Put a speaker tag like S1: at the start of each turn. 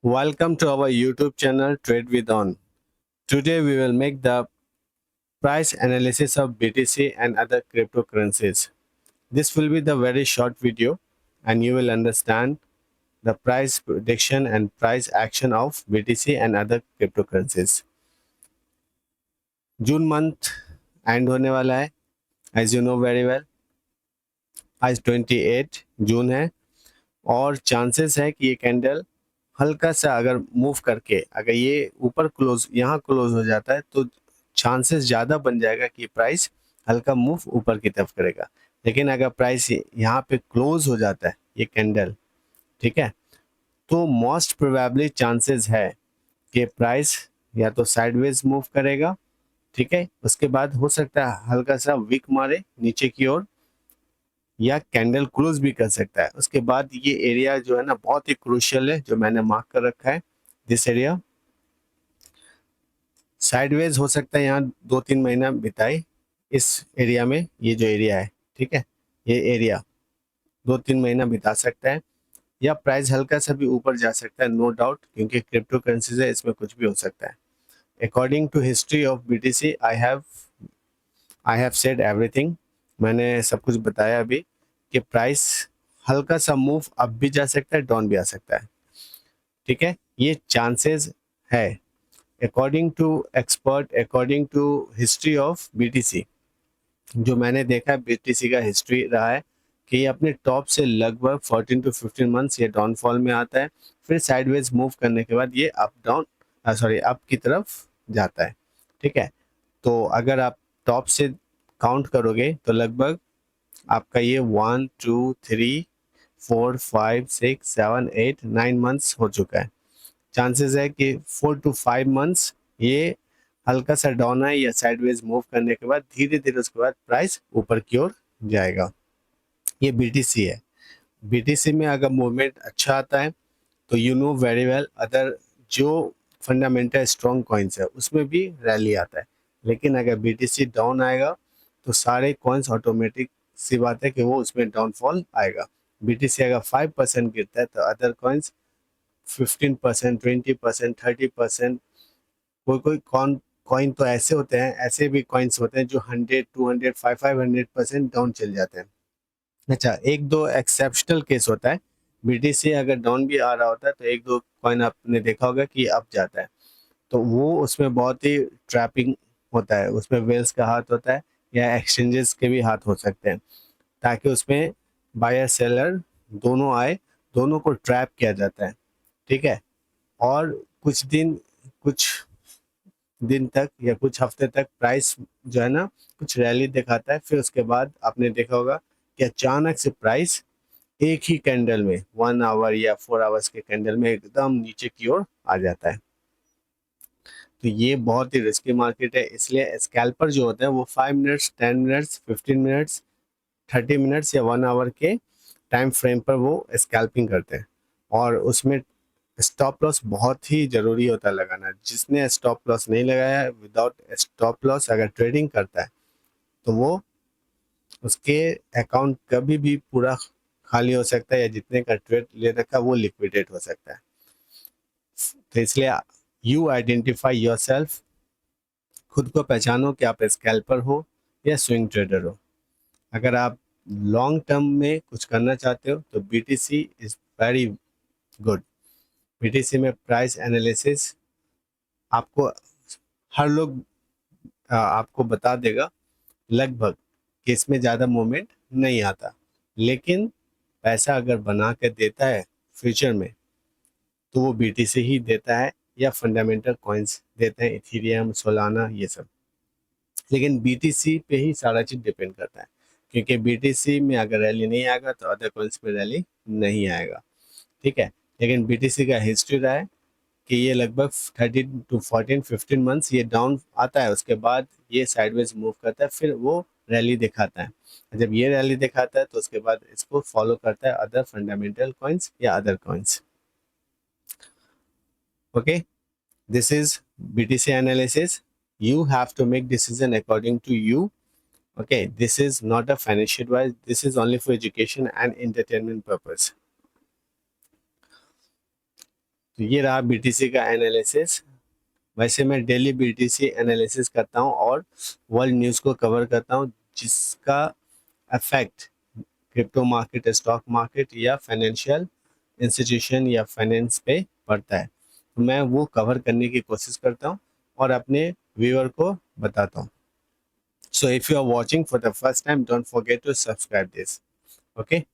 S1: Welcome to our YouTube channel Trade with On. Today we will make the price analysis of BTC and other cryptocurrencies. This will be the very short video and you will understand the price prediction and price action of BTC and other cryptocurrencies. June month end होने वाला है as you know very well. आज 28 जून है और chances है कि ये candle हल्का सा अगर मूव करके अगर ये ऊपर क्लोज यहाँ क्लोज हो जाता है तो चांसेस ज़्यादा बन जाएगा कि प्राइस हल्का मूव ऊपर की तरफ करेगा। लेकिन अगर प्राइस यहाँ पे क्लोज हो जाता है ये कैंडल, ठीक है, तो मोस्ट प्रोबेबली चांसेस है कि प्राइस या तो साइडवेज मूव करेगा, ठीक है, उसके बाद हो सकता है हल्का सा वीक मारे नीचे की ओर या कैंडल क्लोज भी कर सकता है। उसके बाद ये एरिया जो है ना बहुत ही क्रूशियल है जो मैंने मार्क कर रखा है। दिस एरिया साइडवेज हो सकता है, यहाँ 2-3 महीना बिताए इस एरिया में, ये जो एरिया है, ठीक है, ये एरिया 2-3 महीना बिता सकता है या प्राइस हल्का सा भी ऊपर जा सकता है, नो डाउट, क्योंकि क्रिप्टो करेंसीज है, इसमें कुछ भी हो सकता है। According to history of BTC I have said everything. मैंने सब कुछ बताया अभी कि प्राइस हल्का सा मूव अप भी जा सकता है, डाउन भी आ सकता है, ठीक है, ये चांसेस है according to expert, according to history of BTC। जो मैंने देखा है BTC का हिस्ट्री रहा है कि ये अपने टॉप से लगभग 14 to 15 मंथ्स ये डाउनफॉल में आता है, फिर साइडवेज मूव करने के बाद ये अप की तरफ जाता है, ठीक है। तो अगर आप टॉप से काउंट करोगे तो लगभग आपका ये 1 2 3 4 5 6 7 8 9 मंथ्स हो चुका है। चांसेस है कि 4 to 5 मंथ्स ये हल्का सा डाउन है या साइडवेज मूव करने के बाद धीरे धीरे उसके बाद प्राइस ऊपर की ओर जाएगा। ये BTC है। BTC में अगर मूवमेंट अच्छा आता है तो you know very well other जो फंडामेंटल स्ट्रॉन्ग कॉइन्स है उसमें भी रैली आता है। लेकिन अगर BTC डाउन आएगा तो सारे कॉइन्स ऑटोमेटिक सी बात है कि वो उसमें डाउनफॉल आएगा। BTC अगर 5% गिरता है तो अदर कॉइन्स 15%, 20%, 30%। कोई कोई कॉइन तो ऐसे होते हैं, ऐसे भी कॉइन्स होते हैं जो 100, 200, 500% डाउन चल जाते हैं। अच्छा, एक दो एक्सेप्शनल केस होता है, BTC अगर डाउन भी आ रहा होता है तो एक दो कॉइन आपने देखा होगा कि अप जाता है, तो वो उसमें बहुत ही ट्रैपिंग होता है, उसमें वेल्स का हाथ होता है या एक्सचेंजेस के भी हाथ हो सकते हैं, ताकि उसमें बायर सेलर दोनों आए, दोनों को ट्रैप किया जाता है, ठीक है। और कुछ दिन तक या कुछ हफ्ते तक प्राइस जो है ना कुछ रैली दिखाता है, फिर उसके बाद आपने देखा होगा कि अचानक से प्राइस एक ही कैंडल में 1 आवर या 4 आवर्स के कैंडल में एकदम नीचे की ओर आ जाता है। तो ये बहुत ही रिस्की मार्केट है, इसलिए स्कैल्पर जो होता है वो 5 मिनट्स, 10 मिनट्स, 15 मिनट्स, 30 मिनट्स या 1 आवर के टाइम फ्रेम पर वो स्कैल्पिंग करते हैं। और उसमें स्टॉप लॉस बहुत ही ज़रूरी होता है लगाना। जिसने स्टॉप लॉस नहीं लगाया है, विदाउट स्टॉप लॉस अगर ट्रेडिंग करता है तो वो उसके अकाउंट कभी भी पूरा खाली हो सकता है या जितने का ट्रेड ले रखा है वो लिक्विडेट हो सकता है। तो इसलिए यू आइडेंटिफाई योरसेल्फ, खुद को पहचानो कि आप स्कैल्पर हो या स्विंग ट्रेडर हो। अगर आप लॉन्ग टर्म में कुछ करना चाहते हो तो BTC is very good. BTC में प्राइस एनालिसिस आपको हर लोग आपको बता देगा लगभग कि इसमें ज़्यादा मूवमेंट नहीं आता, लेकिन पैसा अगर बना के देता है फ्यूचर में तो वो BTC ही देता है या फंडामेंटल कॉइन्स देते हैं, इथेरियम, सोलाना, ये सब। लेकिन BTC पे ही सारा चीज़ डिपेंड करता है, क्योंकि BTC में अगर रैली नहीं आएगा तो अदर कॉइन्स में रैली नहीं आएगा, ठीक है। लेकिन BTC का हिस्ट्री रहा है कि ये लगभग 13 to 14, 15 मंथ्स ये डाउन आता है, उसके बाद ये साइडवेज मूव करता है, फिर वो रैली दिखाता है। जब ये रैली दिखाता है तो उसके बाद इसको फॉलो करता है अदर फंडामेंटल कॉइन्स या other coins. Okay, this is BTC analysis. You have to make decision according to you. Okay, this is not a financial advice, this is only for education and entertainment purpose. तो ये रहा BTC का analysis. वैसे मैं daily BTC analysis करता हूँ और world news को कवर करता हूँ जिसका effect crypto market, stock market या फाइनेंशियल इंस्टीट्यूशन या फाइनेंस पे पड़ता है। तो मैं वो कवर करने की कोशिश करता हूँ और अपने व्यूअर को बताता हूँ। So if you are watching for the first time, don't forget to subscribe this. Okay.